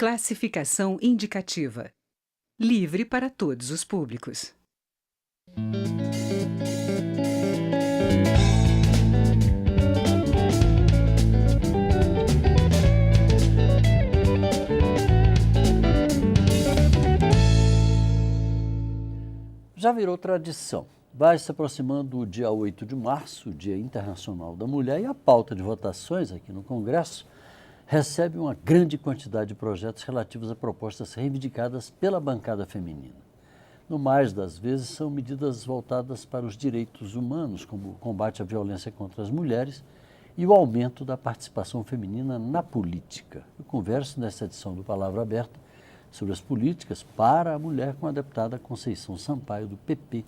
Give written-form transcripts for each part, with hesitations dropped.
Classificação indicativa. Livre para todos os públicos. Já virou tradição. Vai se aproximando o dia 8 de março, o Dia Internacional da Mulher, e a pauta de votações aqui no Congresso recebe uma grande quantidade de projetos relativos a propostas reivindicadas pela bancada feminina. No mais das vezes, são medidas voltadas para os direitos humanos, como o combate à violência contra as mulheres e o aumento da participação feminina na política. Eu converso nessa edição do Palavra Aberta sobre as políticas para a mulher com a deputada Conceição Sampaio, do PP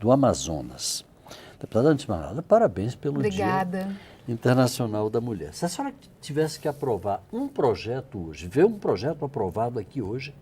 do Amazonas. Deputada, antes de mais nada, parabéns pelo Obrigada. Dia Internacional da Mulher. Se a senhora tivesse que aprovar um projeto hoje, ver um projeto aprovado aqui hoje,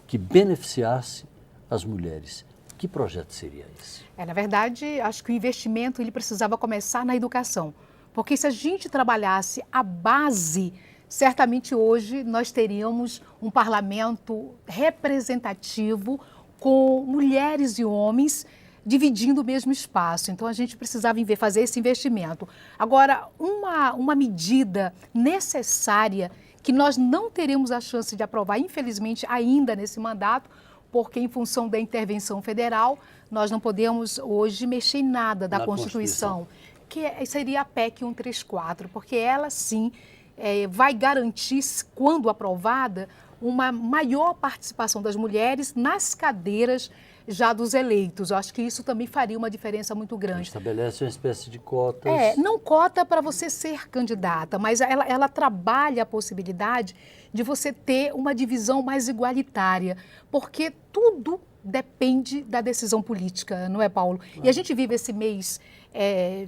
que beneficiasse as mulheres, que projeto seria esse? Na verdade, acho que o investimento ele precisava começar na educação, porque se a gente trabalhasse a base, certamente hoje nós teríamos um parlamento representativo com mulheres e homens dividindo o mesmo espaço. Então, a gente precisava fazer esse investimento. Agora, uma medida necessária que nós não teremos a chance de aprovar, infelizmente, ainda nesse mandato, porque em função da intervenção federal, nós não podemos hoje mexer em nada da Constituição, que seria a PEC 134, porque ela sim vai garantir, quando aprovada, uma maior participação das mulheres nas cadeiras já dos eleitos. Eu acho que isso também faria uma diferença muito grande. Estabelece uma espécie de cotas. Não cota para você ser candidata, mas ela trabalha a possibilidade de você ter uma divisão mais igualitária, porque tudo depende da decisão política, não é, Paulo? Claro. E a gente vive esse mês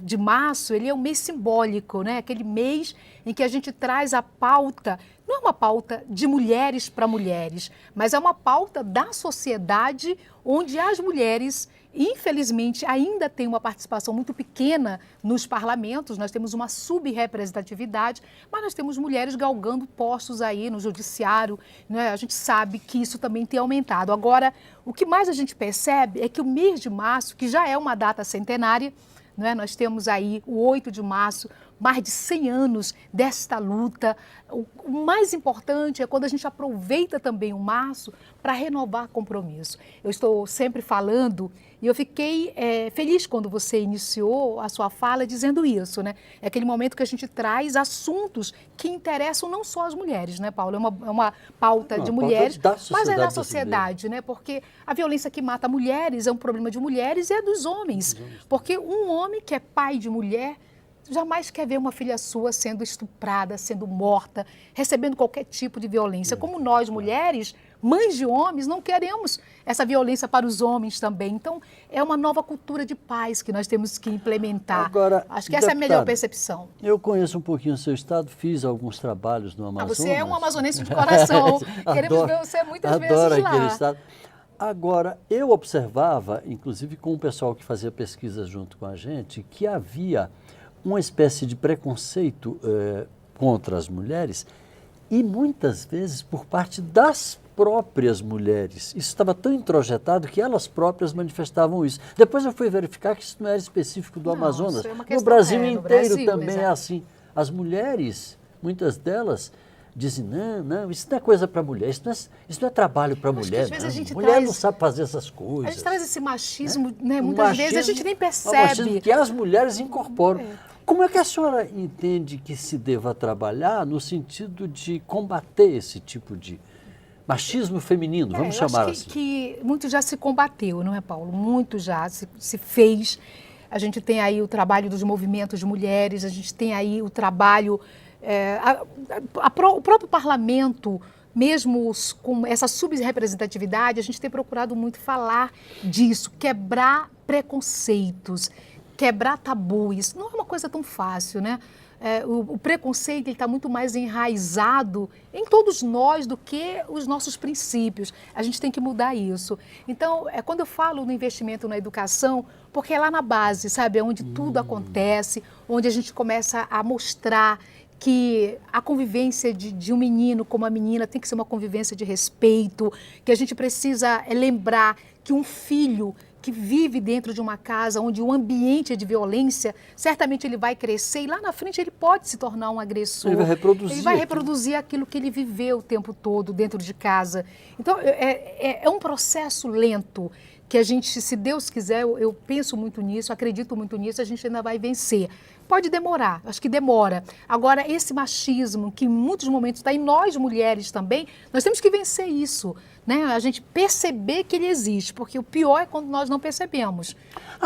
de março, ele é um mês simbólico, né? Aquele mês em que a gente traz a pauta, não é uma pauta de mulheres para mulheres, mas é uma pauta da sociedade onde as mulheres, infelizmente, ainda têm uma participação muito pequena nos parlamentos. Nós temos uma subrepresentatividade, mas nós temos mulheres galgando postos aí no judiciário, né? A gente sabe que isso também tem aumentado. Agora, o que mais a gente percebe é que o mês de março, que já é uma data centenária, não é? Nós temos aí o 8 de março, mais de 100 anos desta luta. O mais importante é quando a gente aproveita também o março para renovar compromisso. Eu estou sempre falando e eu fiquei feliz quando você iniciou a sua fala dizendo isso, né? É aquele momento que a gente traz assuntos que interessam não só as mulheres, né, Paulo? É uma pauta de mulheres, mas é da sociedade, né? Porque a violência que mata mulheres é um problema de mulheres e é dos homens. Porque um homem que é pai de mulher jamais quer ver uma filha sua sendo estuprada, sendo morta, recebendo qualquer tipo de violência. Como nós, mulheres, mães de homens, não queremos essa violência para os homens também. Então, é uma nova cultura de paz que nós temos que implementar. Agora, acho que essa é a melhor percepção. Eu conheço um pouquinho o seu estado, fiz alguns trabalhos no Amazonas. Você é um amazonense de coração. Queremos ver você muitas vezes lá. Adoro aquele estado. Agora, eu observava, inclusive com o pessoal que fazia pesquisa junto com a gente, que havia uma espécie de preconceito contra as mulheres e muitas vezes por parte das próprias mulheres. Isso estava tão introjetado que elas próprias manifestavam isso. Depois eu fui verificar que isso não era específico do Amazonas. No Brasil inteiro também é assim. As mulheres, muitas delas, dizem, não, isso não é coisa para mulher, isso não é trabalho para mulher, não. Mulher não sabe fazer essas coisas. A gente traz esse machismo, né? Muitas vezes a gente nem percebe. Que as mulheres incorporam. Como é que a senhora entende que se deva trabalhar no sentido de combater esse tipo de machismo feminino, vamos chamar assim? Que muito já se combateu, não é, Paulo? Muito já se fez. A gente tem aí o trabalho dos movimentos de mulheres, a gente tem aí o trabalho, o próprio parlamento, mesmo com essa subrepresentatividade, a gente tem procurado muito falar disso, quebrar preconceitos, quebrar tabus. Não é uma coisa tão fácil, né? O preconceito está muito mais enraizado em todos nós do que os nossos princípios. A gente tem que mudar isso. Então, quando eu falo no investimento na educação, porque é lá na base, sabe? É onde tudo acontece, onde a gente começa a mostrar que a convivência de um menino com uma menina tem que ser uma convivência de respeito, que a gente precisa lembrar que um filho que vive dentro de uma casa onde o ambiente é de violência, certamente ele vai crescer e lá na frente ele pode se tornar um agressor. Ele vai reproduzir. Ele vai reproduzir aquilo que ele viveu o tempo todo dentro de casa. Então, é um processo lento que a gente, se Deus quiser, eu penso muito nisso, acredito muito nisso, a gente ainda vai vencer. Pode demorar, acho que demora. Agora, esse machismo que em muitos momentos está em nós mulheres também, nós temos que vencer isso, né? A gente perceber que ele existe, porque o pior é quando nós não percebemos.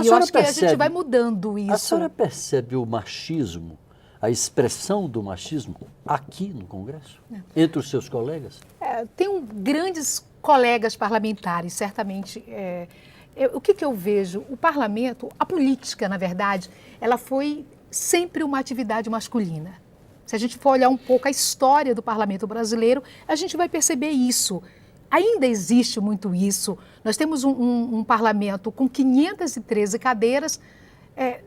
E eu acho que a gente vai mudando isso. A senhora percebe o machismo, a expressão do machismo aqui no Congresso, entre os seus colegas? Tenho grandes colegas parlamentares, certamente. O que eu vejo? O parlamento, a política, na verdade, ela foi sempre uma atividade masculina. Se a gente for olhar um pouco a história do parlamento brasileiro, a gente vai perceber isso. Ainda existe muito isso. Nós temos um parlamento com 513 cadeiras,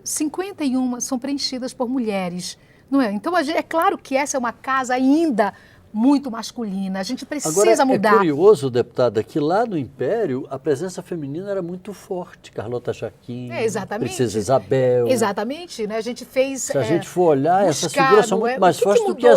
51 são preenchidas por mulheres. Não é? Então, é claro que essa é uma casa ainda muito masculina. A gente precisa mudar. É curioso, deputada, que lá no Império a presença feminina era muito forte. Carlota Joaquim, Princesa Isabel. Exatamente, né? A gente fez. Se a gente for olhar, essas figuras são muito mais fortes do que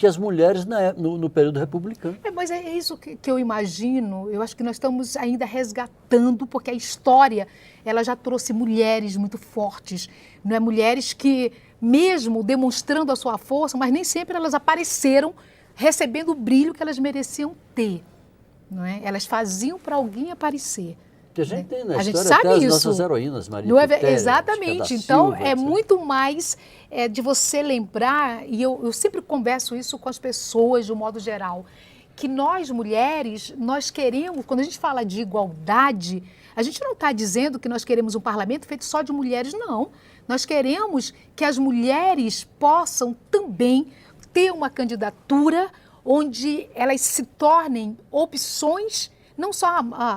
as mulheres, no período republicano. Mas é isso que eu imagino. Eu acho que nós estamos ainda resgatando, porque a história ela já trouxe mulheres muito fortes, não é? Mulheres que mesmo demonstrando a sua força, mas nem sempre elas apareceram recebendo o brilho que elas mereciam ter, não é? Elas faziam para alguém aparecer. Que a gente tem na a gente história sabe até as isso. Nossas heroínas, Maria Quitéria, exatamente. Então, Silva, é muito mais de você lembrar, e eu sempre converso isso com as pessoas de um modo geral, que nós mulheres, nós queremos, quando a gente fala de igualdade, a gente não está dizendo que nós queremos um parlamento feito só de mulheres, não. Nós queremos que as mulheres possam também ter uma candidatura onde elas se tornem opções, não só,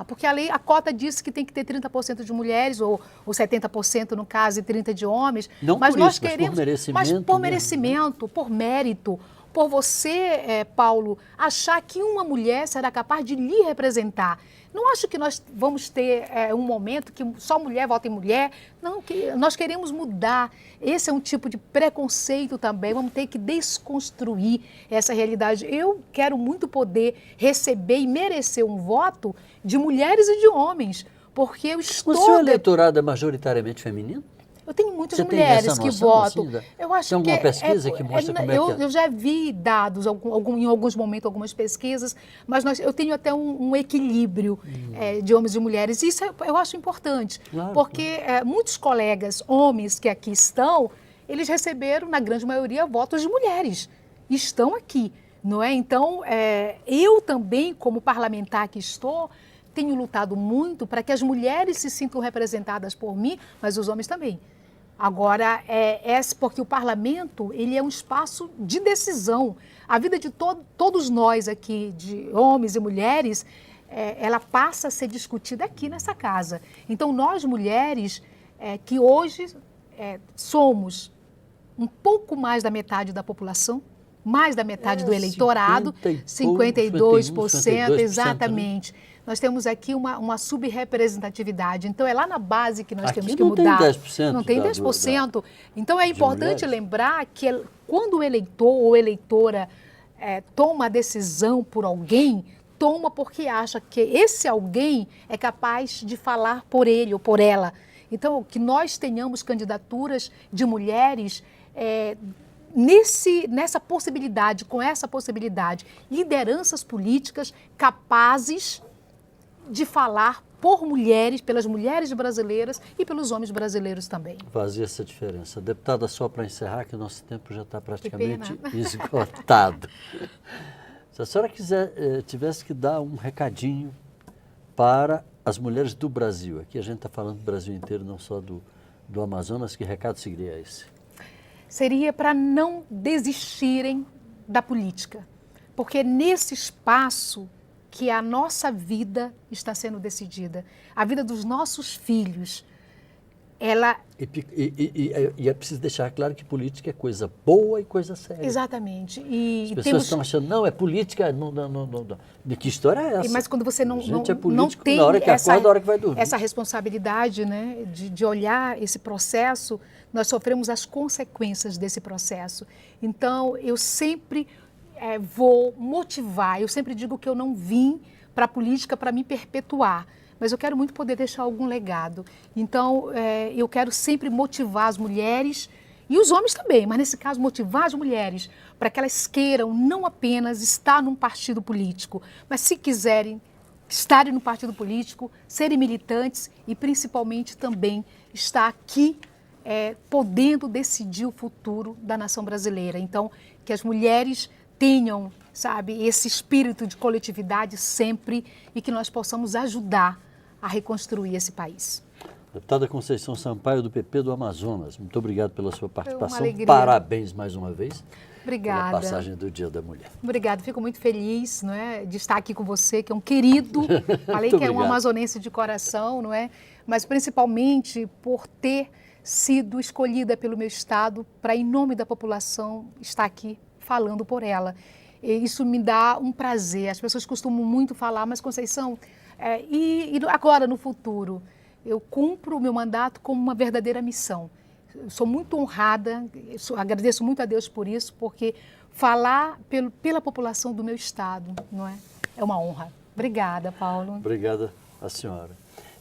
porque a cota diz que tem que ter 30% de mulheres, ou 70% no caso, e 30% de homens. Não mas por nós isso, queremos, mas por merecimento, por mérito, por você, Paulo, achar que uma mulher será capaz de lhe representar. Não acho que nós vamos ter um momento que só mulher vota em mulher. Não, que nós queremos mudar. Esse é um tipo de preconceito também. Vamos ter que desconstruir essa realidade. Eu quero muito poder receber e merecer um voto de mulheres e de homens, porque eu estou... O seu eleitorado é majoritariamente feminino? Eu tenho muitas mulheres que votam. Assim, eu acho tem alguma pesquisa que mostra como é que é? Eu já vi dados em alguns momentos, algumas pesquisas, mas eu tenho até um equilíbrio de homens e mulheres. Isso eu acho importante, claro, porque muitos colegas, homens que aqui estão, eles receberam, na grande maioria, votos de mulheres. Estão aqui, não é? Então, eu também, como parlamentar que estou, tenho lutado muito para que as mulheres se sintam representadas por mim, mas os homens também. Agora, porque o parlamento ele é um espaço de decisão. A vida de todos nós aqui, de homens e mulheres, ela passa a ser discutida aqui nessa casa. Então, nós mulheres, que hoje somos um pouco mais da metade da população, mais da metade do eleitorado, 52%, exatamente. Né? Nós temos aqui uma subrepresentatividade. Então, é lá na base que nós temos que mudar. Não tem 10%. Não tem 10%. Então, é importante lembrar que quando o eleitor ou eleitora toma a decisão por alguém, toma porque acha que esse alguém é capaz de falar por ele ou por ela. Então, que nós tenhamos candidaturas de mulheres nessa possibilidade, com essa possibilidade, lideranças políticas capazes de falar por mulheres, pelas mulheres brasileiras e pelos homens brasileiros também. Fazia essa diferença. Deputada, só para encerrar, que o nosso tempo já está praticamente esgotado. Se a senhora tivesse que dar um recadinho para as mulheres do Brasil, aqui a gente está falando do Brasil inteiro, não só do Amazonas, que recado seria esse? Seria para não desistirem da política, porque nesse espaço que a nossa vida está sendo decidida, a vida dos nossos filhos. ela... E é preciso deixar claro que política é coisa boa e coisa séria. Exatamente. As pessoas estão achando, não, é política, não. De que história é essa? Mas quando você não, Gente, é não político tem na hora que acorda, na hora que vai dormir. essa responsabilidade, né, de olhar esse processo, nós sofremos as consequências desse processo. Então, eu sempre vou motivar, eu sempre digo que eu não vim para a política para me perpetuar, mas eu quero muito poder deixar algum legado. Então, eu quero sempre motivar as mulheres e os homens também, mas nesse caso motivar as mulheres para que elas queiram não apenas estar num partido político, mas se quiserem estarem no partido político, serem militantes e principalmente também estar aqui podendo decidir o futuro da nação brasileira. Então, que as mulheres tenham, sabe, esse espírito de coletividade sempre e que nós possamos ajudar a reconstruir esse país. Deputada Conceição Sampaio, do PP do Amazonas, muito obrigado pela sua participação. alegria. Parabéns mais uma vez. Obrigada. Pela passagem do Dia da Mulher. Obrigada, fico muito feliz, não é, de estar aqui com você, que é um querido, falei que é um amazonense de coração, não é? Mas principalmente por ter sido escolhida pelo meu estado para, em nome da população, estar aqui falando por ela. E isso me dá um prazer. As pessoas costumam muito falar, mas Conceição, e agora no futuro? Eu cumpro o meu mandato como uma verdadeira missão. Eu sou muito honrada, agradeço muito a Deus por isso, porque falar pela população do meu estado, não é? É uma honra. Obrigada, Paulo. Obrigada a senhora.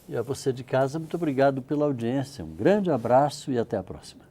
E a você de casa, muito obrigado pela audiência. Um grande abraço e até a próxima.